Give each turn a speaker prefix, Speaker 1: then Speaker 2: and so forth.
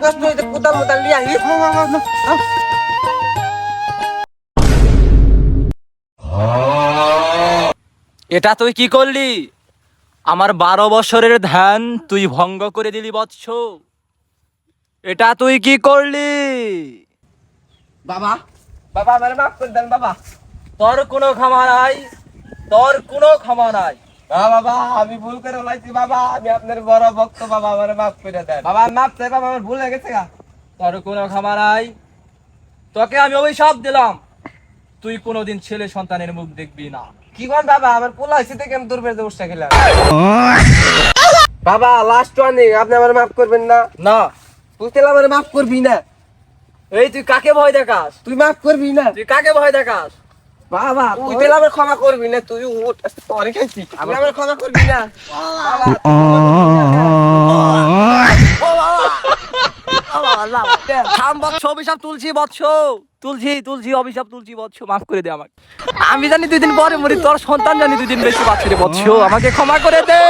Speaker 1: কষ্ট হইতে কোদাল মোদাল নিয়ে আহি।
Speaker 2: এটা তুই কি করলি? আমার 12 বছরের ধ্যান তুই ভঙ্গ করে দিলি বৎস। এটা তুই কি করলি?
Speaker 1: বাবা বাবা আমার মাফ করে দেন বাবা।
Speaker 2: তোর কোনো ক্ষমা নাই, তোর কোনো ক্ষমা নাই।
Speaker 1: বাবা আমি ভুল করে বলাইছি বাবা, আমি আপনার বড় ভক্ত বাবা, আমার মাফ করে দেন বাবা। আমি মাফ চাই বাবা, আমার ভুল হয়ে গেছে গা।
Speaker 2: তোর কোনো ক্ষমা নাই। তোকে আমি অভিশাপ দিলাম, তুই কোনোদিন ছেলে সন্তানের মুখ দেখবি না।
Speaker 1: কি কোন বাবা, আমার পোলা হয়েছে থেকে আমি দূর বসে গেলাম। বাবা লাস্ট ওয়ার্নিং, আপনি আমার মাফ করবেন না?
Speaker 2: না।
Speaker 1: তুই তাহলে আমার মাফ করবি না?
Speaker 2: এই তুই কাকে ভয় দেখাস?
Speaker 1: তুই মাফ করবি না?
Speaker 2: তুই কাকে ভয় দেখাস?
Speaker 1: বাবা তুই তাহলে আমার ক্ষমা করবি না? তুই উঠ, আজকে তোরে খাইছি, তুই আমার ক্ষমা করবি না? বাবা,
Speaker 2: থাম বৎস, অভিশাপ তুলছি বৎস, তুলছি অভিশাপ তুলছি বৎস, মাফ করে দে আমাকে। আমি জানি 2 দিন পরে মরি, তোর সন্তান জানি 2 দিন বেশি বাঁচবে রে বৎস, আমাকে ক্ষমা করে দে।